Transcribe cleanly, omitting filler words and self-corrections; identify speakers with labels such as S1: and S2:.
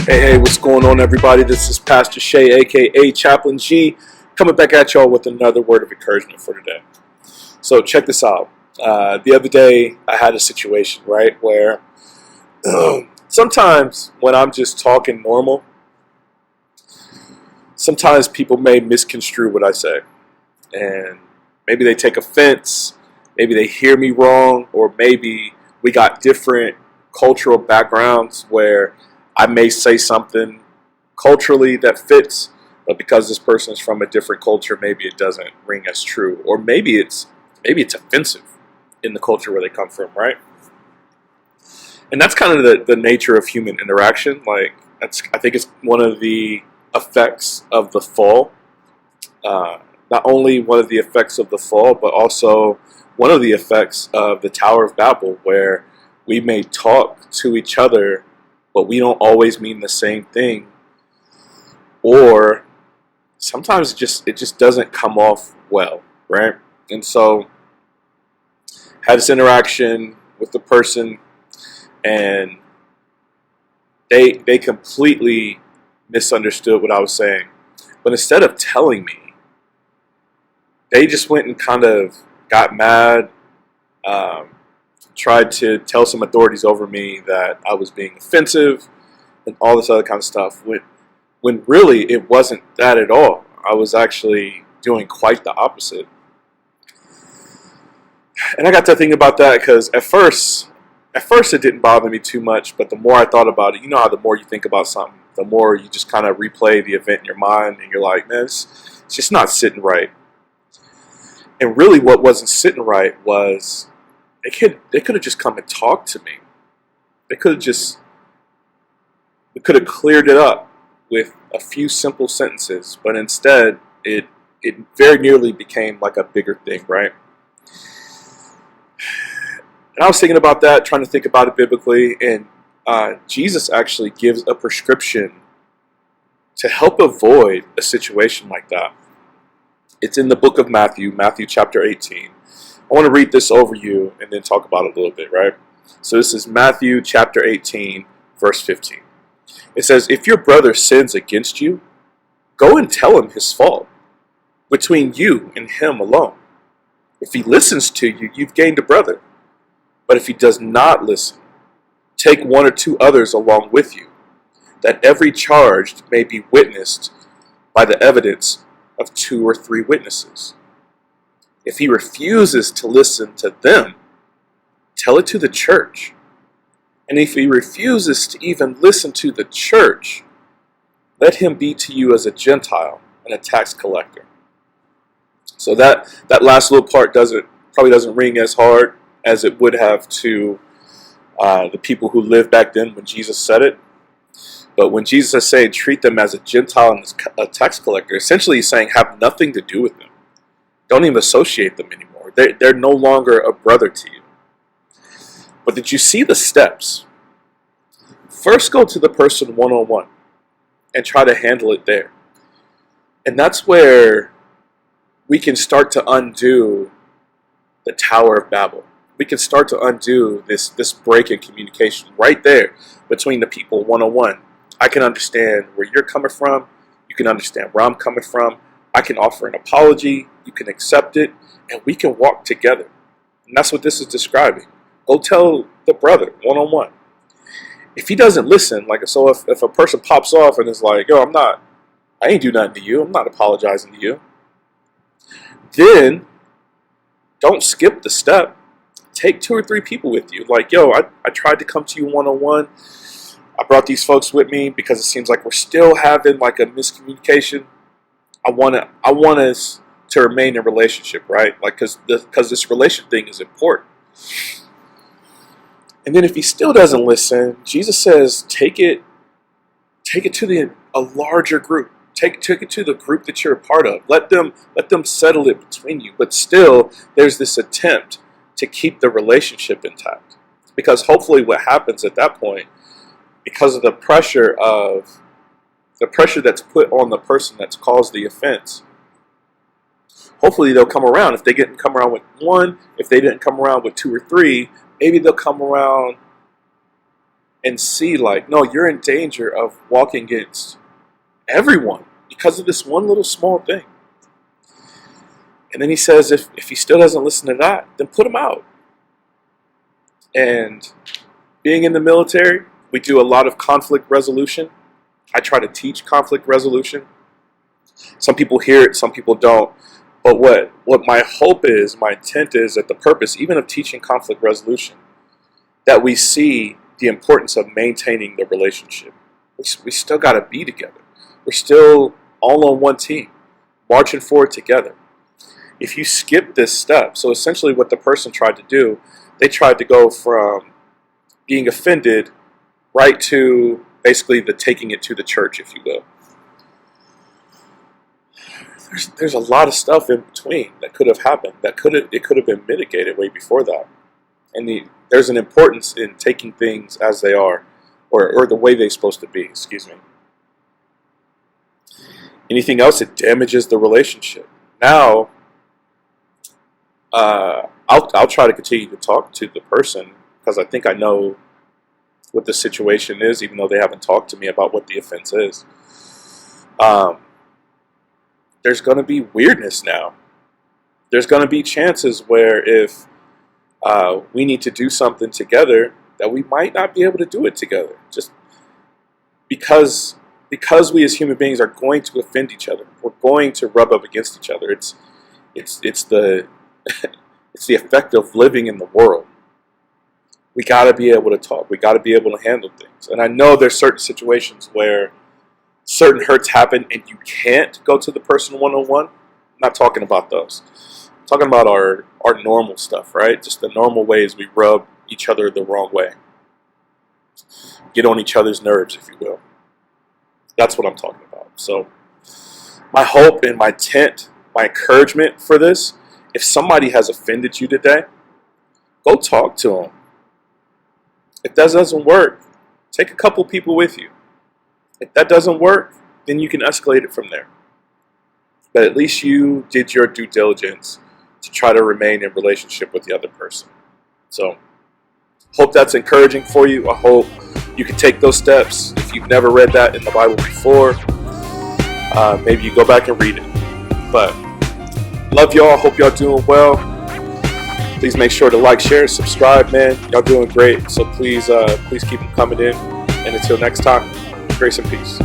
S1: Hey, what's going on, everybody? This is Pastor Shay, aka Chaplain G, coming back at y'all with another word of encouragement for today. So check this out. The other day, I had a situation, right, where sometimes when I'm just talking normal, sometimes people may misconstrue what I say. And maybe they take offense, maybe they hear me wrong, or maybe we got different cultural backgrounds where I may say something culturally that fits, but because this person is from a different culture, maybe it doesn't ring as true, or maybe it's offensive in the culture where they come from, right? And that's kind of the nature of human interaction. I think it's one of the effects of the fall. Not only one of the effects of the fall, but also one of the effects of the Tower of Babel, where we may talk to each other, but we don't always mean the same thing, or sometimes it just doesn't come off well, right? And so, had this interaction with the person, and they completely misunderstood what I was saying. But instead of telling me, they just went and kind of got mad. Tried to tell some authorities over me that I was being offensive and all this other kind of stuff, when really it wasn't that at all. I was actually doing quite the opposite. And I got to think about that because at first it didn't bother me too much, but the more I thought about it, you know how the more you think about something, the more you just kind of replay the event in your mind, and you're like, man, it's just not sitting right. And really what wasn't sitting right was they could have just come and talked to me. We could have cleared it up with a few simple sentences, but instead it very nearly became like a bigger thing, right? And I was thinking about that, trying to think about it biblically, and Jesus actually gives a prescription to help avoid a situation like that. It's in the book of Matthew chapter 18. I want to read this over you and then talk about it a little bit, right? So this is Matthew chapter 18, verse 15. It says, "If your brother sins against you, go and tell him his fault, between you and him alone. If he listens to you, you've gained a brother. But if he does not listen, take one or two others along with you, that every charge may be witnessed by the evidence of 2 or 3 witnesses. If he refuses to listen to them, tell it to the church. And if he refuses to even listen to the church, let him be to you as a Gentile and a tax collector." So that last little part probably doesn't ring as hard as it would have to the people who lived back then when Jesus said it. But when Jesus is saying treat them as a Gentile and a tax collector, essentially he's saying have nothing to do with them. Don't even associate them anymore. They're no longer a brother to you. But did you see the steps? First, go to the person one-on-one and try to handle it there. And that's where we can start to undo the Tower of Babel. We can start to undo this break in communication right there between the people one-on-one. I can understand where you're coming from. You can understand where I'm coming from. I can offer an apology, you can accept it, and we can walk together. And that's what this is describing. Go tell the brother one-on-one. If he doesn't listen, so if a person pops off and is like, yo, I ain't do nothing to you, I'm not apologizing to you, then don't skip the step. Take 2 or 3 people with you. Like, yo, I tried to come to you one-on-one. I brought these folks with me because it seems like we're still having like a miscommunication. I want us to remain in a relationship, right? Because this relation thing is important. And then if he still doesn't listen, Jesus says, take it to a larger group. Take it to the group that you're a part of. Let them settle it between you. But still, there's this attempt to keep the relationship intact, because hopefully, what happens at that point, because of the pressure that's put on the person that's caused the offense, hopefully they'll come around. If they didn't come around with 1, if they didn't come around with 2 or 3, maybe they'll come around and see like, no, you're in danger of walking against everyone because of this one little small thing. And then he says, if he still doesn't listen to that, then put him out. And being in the military, we do a lot of conflict resolution. I try to teach conflict resolution. Some people hear it, some people don't. But what my hope is, my intent is, that the purpose, even of teaching conflict resolution, that we see the importance of maintaining the relationship. We still got to be together. We're still all on one team, marching forward together. If you skip this step, so essentially what the person tried to do, they tried to go from being offended right to basically the taking it to the church, if you will. There's a lot of stuff in between that could have happened. It could have been mitigated way before that. And there's an importance in taking things as they are, or the way they're supposed to be. Excuse me. Anything else, it damages the relationship. Now, I'll try to continue to talk to the person because I think I know what the situation is, even though they haven't talked to me about what the offense is. There's going to be weirdness now. There's going to be chances where if we need to do something together, that we might not be able to do it together. Just because we as human beings are going to offend each other. We're going to rub up against each other. It's the it's the effect of living in the world. We got to be able to talk. We got to be able to handle things. And I know there's certain situations where certain hurts happen and you can't go to the person one-on-one. I'm not talking about those. I'm talking about our normal stuff, right? Just the normal ways we rub each other the wrong way. Get on each other's nerves, if you will. That's what I'm talking about. So my hope and my intent, my encouragement for this, if somebody has offended you today, go talk to them. If that doesn't work, take a couple people with you. If that doesn't work, then you can escalate it from there. But at least you did your due diligence to try to remain in relationship with the other person. So, hope that's encouraging for you. I hope you can take those steps. If you've never read that in the Bible before, maybe you go back and read it. But love y'all. Hope y'all doing well. Please make sure to like, share, subscribe, man. Y'all doing great. So please keep them coming in. And until next time, grace and peace.